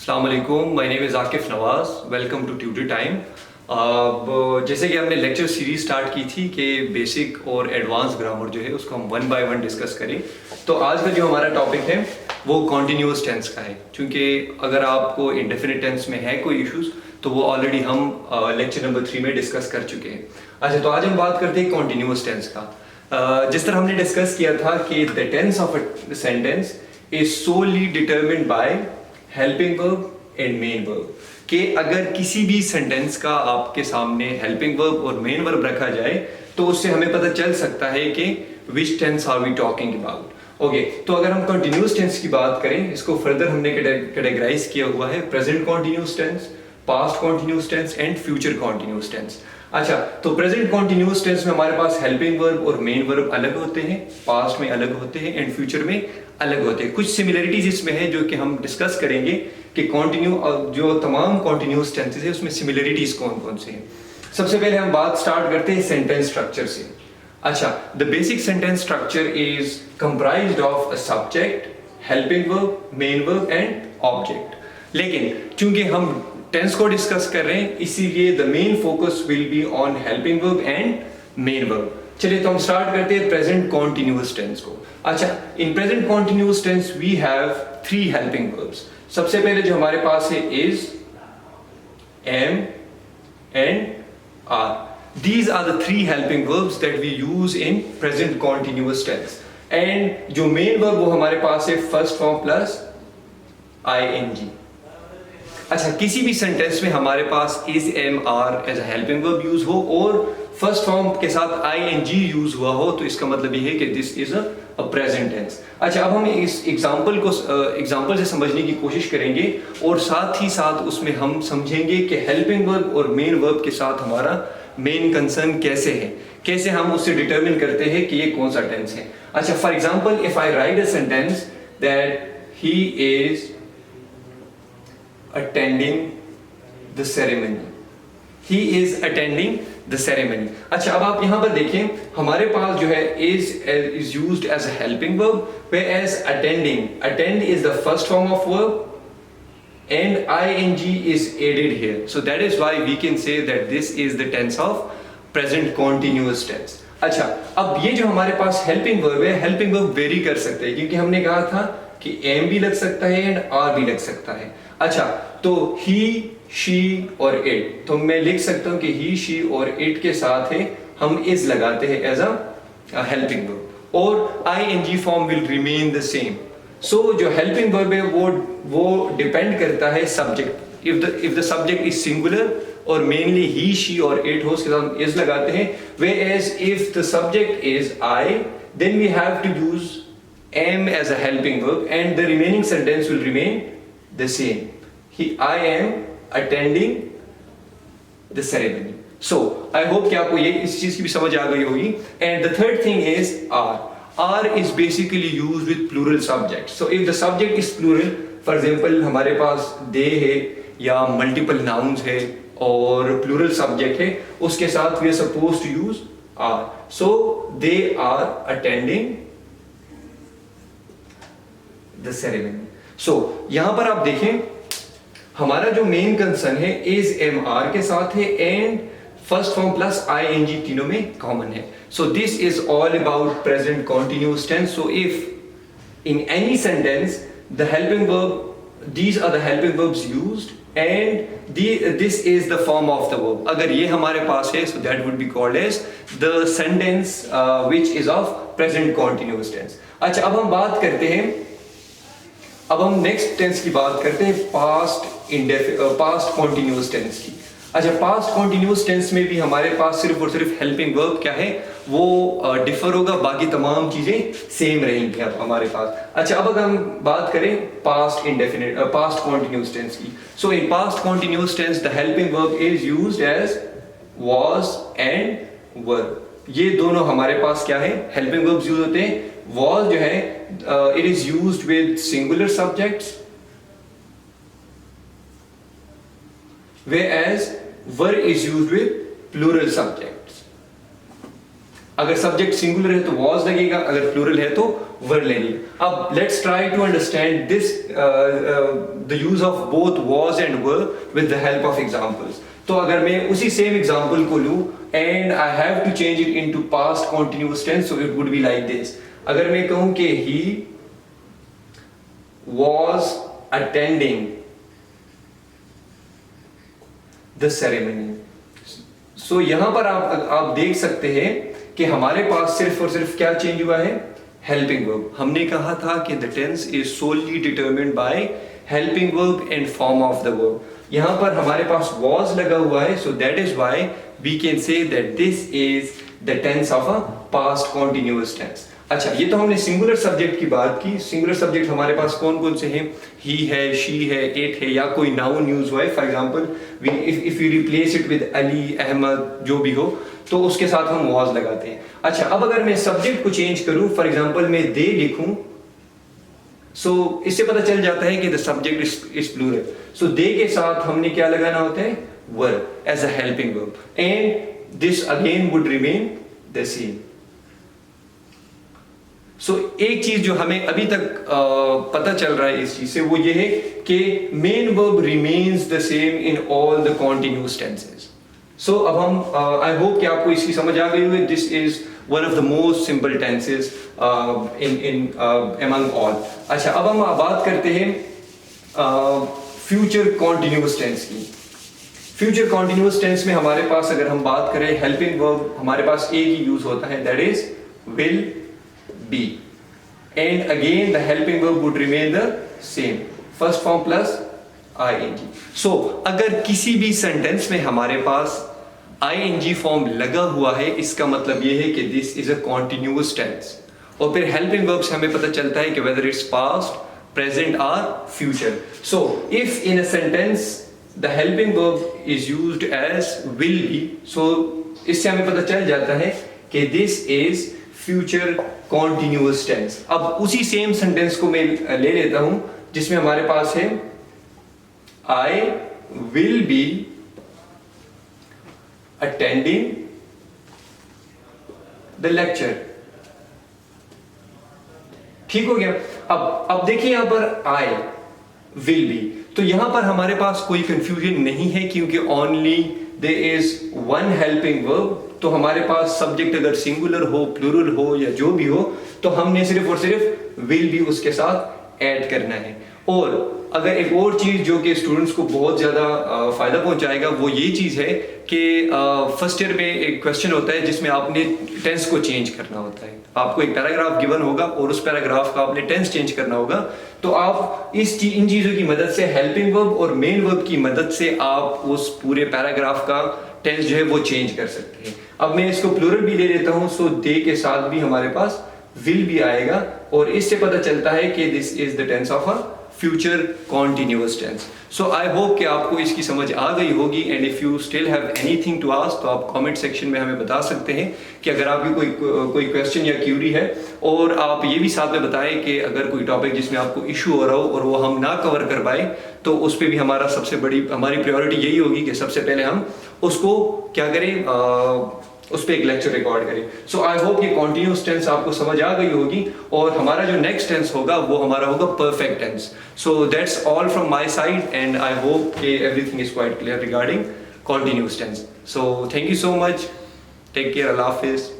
अस्सलाम वालेकुम, my name is Akif Nawaz. Welcome to tutor time. अब जैसे कि हमने लेक्चर सीरीज स्टार्ट की थी कि बेसिक और एडवांस ग्रामर जो है उसको हम वन बाय वन डिस्कस करें। तो आज का जो हमारा टॉपिक है वो कॉन्टिन्यूअस टेंस का है, क्योंकि अगर आपको इंडेफिनिट टेंस में है कोई इश्यूज तो वो ऑलरेडी हम लेक्चर नंबर 3 में डिस्कस कर चुके हैं। अच्छा, तो आज हम बात करते हैं कॉन्टिन्यूअस टेंस का। जिस तरह हमने डिस्कस किया था कि the tense of a sentence is solely determined by helping verb and main verb, कि अगर किसी भी सेंटेंस का आपके सामने हेल्पिंग वर्ब और मेन वर्ब रखा जाए तो उससे हमें पता चल सकता है कि which tense are we talking about. Okay, तो अगर हम कंटिन्यूअस टेंस की बात करें, इसको फर्दर हमने कैटेगराइज किया हुआ है present continuous tense, past continuous tense and future continuous tense. अच्छा, तो प्रेजेंट कॉन्टिन्यूअस टेंस में हमारे पास हेल्पिंग वर्ब और मेन वर्ब अलग होते हैं, पास्ट में अलग होते हैं एंड फ्यूचर में अलग होते हैं। कुछ सिमिलरिटीज इसमें है जो कि हम डिस्कस करेंगे कि जो तमाम कॉन्टिन्यूअस टेंसेस है उसमें सिमिलरिटीज कौन कौन से हैं। सबसे पहले हम बात स्टार्ट करते हैं सेंटेंस स्ट्रक्चर से। अच्छा, the basic sentence structure is comprised of a subject, helping verb, main verb and object. लेकिन चूंकि हम टेंस को डिस्कस कर रहे हैं इसीलिए the main focus will be on helping verb and main verb. चलिए, तो हम स्टार्ट करते हैं प्रेजेंट कॉन्टिन्यूअस टेंस को। अच्छा, in present continuous tense we have 3 helping verbs. सबसे पहले जो हमारे पास है is, am and are. These are the 3 helping verbs that we use in present continuous tense. And जो main verb वो हमारे पास है first form plus ing। अच्छा, किसी भी सेंटेंस में हमारे पास is, am, are as a helping verb use हो और फर्स्ट फॉर्म के साथ ing यूज हुआ हो तो इसका मतलब ये है कि this is a present tense. अच्छा, अब हम इस एग्जांपल से समझने की कोशिश करेंगे और साथ ही साथ उसमें हम समझेंगे कि हेल्पिंग वर्ब और मेन वर्ब के साथ हमारा मेन कंसर्न कैसे है, कैसे हम उससे डिटरमिन करते हैं कि ये कौन सा टेंस है। अच्छा, for example if I right a sentence that he is attending the ceremony, he is attending the ceremony। अच्छा, अब आप यहां पर देखें हमारे पास जो है is used as a helping verb, whereas attend is the first form of verb and ing is added here, so that is why we can say that this is the tense of present continuous tense। अच्छा, अब ये जो हमारे पास helping verb है, helping verb very कर सकते हैं क्योंकि हमने कहा था कि एम भी लग सकता है एंड आर भी लग सकता है। अच्छा, तो ही, शी और इट, तो मैं लिख सकता हूं कि ही, शी और इट के साथ है हम इज लगाते हैं एज अ हेल्पिंग वर्ब और ing form will remain the same. So जो हेल्पिंग वर्ब है वो डिपेंड करता है subject. If the subject is singular और मेनली ही, शी और इट हो, उसके साथ इज लगाते हैं। whereas if the subject is I, then we have to use am as a helping verb and the remaining sentence will remain the same. I am attending the ceremony. So I hope कि आपको ये इस चीज की भी समझ आ गई होगी। And the third thing is are. Are is basically used with plural subjects. So if the subject is plural, for example हमारे पास they है या multiple nouns है और plural subject है, उसके साथ we are supposed to use are. So they are attending the ceremony. So यहां पर आप देखें हमारा जो मेन कंसर्न है is, am, are के साथ है and first form plus ing तीनों में कॉमन है। So this is all about present continuous tense. So if in any sentence the helping verb, these are the helping verbs used and this is the form of the verb, अगर ये हमारे पास है so that would be called as the sentence which is of present continuous tense। अच्छा, अब हम बात करते हैं, अब हम नेक्स्ट टेंस की बात करते हैं पास्ट कॉन्टिन्यूअस टेंस की। अच्छा, पास्ट कॉन्टिन्यूअस टेंस में भी हमारे पास सिर्फ और सिर्फ हेल्पिंग वर्ब क्या है वो डिफर होगा, बाकी तमाम चीजें सेम रहेंगी हमारे पास। अच्छा, अब अगर हम बात करें पास्ट कॉन्टिन्यूअस टेंस की, so in past continuous tense the helping verb is used as was and were। ये दोनों हमारे पास क्या है, हेल्पिंग वर्ब्स यूज होते हैं। was जो है it is used with singular subjects, whereas were is used with plural subjects। अगर सब्जेक्ट सिंगुलर है तो was लगेगा, अगर प्लूरल है तो were लगेगा। अब let's try to understand this the use of both was and were with the help of examples। तो अगर मैं उसी सेम एग्जाम्पल को लूं and I have to change it into past continuous tense, so it would be like this। अगर मैं कहूं कि he was attending the ceremony, so यहां पर आप देख सकते हैं कि हमारे पास सिर्फ और सिर्फ क्या चेंज हुआ है, हेल्पिंग वर्ब। हमने कहा था कि the tense is solely determined by helping verb and form of the verb. यहां पर हमारे पास was लगा हुआ है, so that is why we can say that this is the tense of a past continuous tense। अच्छा, ये तो हमने सिंगुलर सब्जेक्ट की बात की। सिंगुलर सब्जेक्ट हमारे पास कौन कौन से हैं, ही है, शी है, इट है, या कोई नाउन यूज हुआ है। For example if you replace it with Ali, Ahmad, जो भी हो, तो उसके साथ हम was लगाते हैं। अच्छा, अब अगर मैं सब्जेक्ट को चेंज करूं, फॉर एग्जांपल मैं दे लिखूं, सो इससे पता चल जाता है कि the subject is plural. So they के साथ हमने क्या लगाना होता है, were as a helping verb, and this again would remain the same. So एक चीज जो हमें अभी तक पता चल रहा है इस चीज से, वो ये है कि main verb remains the same in all the continuous tenses. So अब हम आई होप कि आपको इसकी समझ आ गई होगी। This is one of the most simple tenses in among all. अच्छा, अब हम बात करते हैं फ्यूचर कॉन्टिन्यूअस टेंस की। फ्यूचर कॉन्टिन्यूअस टेंस में हमारे पास अगर हम बात करें, हेल्पिंग वर्ब हमारे पास एक ही यूज होता है, that is will be, and again the helping verb would remain the same, first form plus ING. So अगर किसी भी सेंटेंस में हमारे पास आईएनजी फॉर्म लगा हुआ है, इसका मतलब यह है कि this is a continuous tense. और फिर हेल्पिंग वर्ब से हमें पता चलता है कि वेदर इट्स पास्ट, प्रेजेंट और future. So if in a sentence the helping verb is used as will be, so इससे हमें पता चल जाता है कि this is future continuous tense. अब उसी सेम सेंटेंस को मैं ले लेता हूं जिसमें हमारे पास है I will be attending the lecture। ठीक हो गया। अब देखिए यहां पर I will be, तो यहां पर हमारे पास कोई कंफ्यूजन नहीं है क्योंकि only there is one helping verb. तो हमारे पास सब्जेक्ट अगर सिंगुलर हो, प्लूरल हो या जो भी हो, तो हमने सिर्फ और सिर्फ विल बी उसके साथ ऐड करना है। और अगर एक और चीज जो कि स्टूडेंट्स को बहुत ज्यादा फायदा पहुंचाएगा, वो ये चीज है कि फर्स्ट ईयर में एक क्वेश्चन होता है जिसमें आपने टेंस को चेंज करना होता है। आपको एक पैराग्राफ गिवन होगा और उस पैराग्राफ का आपने टेंस चेंज करना होगा। तो आप इन चीजों की मदद से, हेल्पिंग वर्ब और मेन वर्ब की मदद से, आप उस पूरे पैराग्राफ का टेंस जो है वो चेंज कर सकते हैं। अब मैं इसको प्लूरल भी ले लेता हूं, सो दे के साथ भी हमारे पास विल भी आएगा, और इससे पता चलता है कि this is the tense of a future continuous tense. So I hope कि आपको इसकी समझ आ गई होगी, and if you still have anything to ask, तो आप कमेंट सेक्शन में हमें बता सकते हैं कि अगर आपकी कोई क्वेश्चन या क्यूरी है। और आप ये भी साथ में बताएं कि अगर कोई टॉपिक जिसमें आपको इशू हो रहा हो और वो हम ना कवर कर पाए, तो उस पर भी हमारी प्रायोरिटी यही होगी कि सबसे पहले हम उसको क्या करें, उस पर एक लेक्चर रिकॉर्ड करें। सो आई होप ये कॉन्टिन्यूअस टेंस आपको समझ आ गई होगी, और हमारा जो नेक्स्ट टेंस होगा वो हमारा होगा perfect tense. So that's all from my side, and I hope कि everything is quite clear regarding continuous tense. So thank you so much, take care, अल्लाह हाफिज।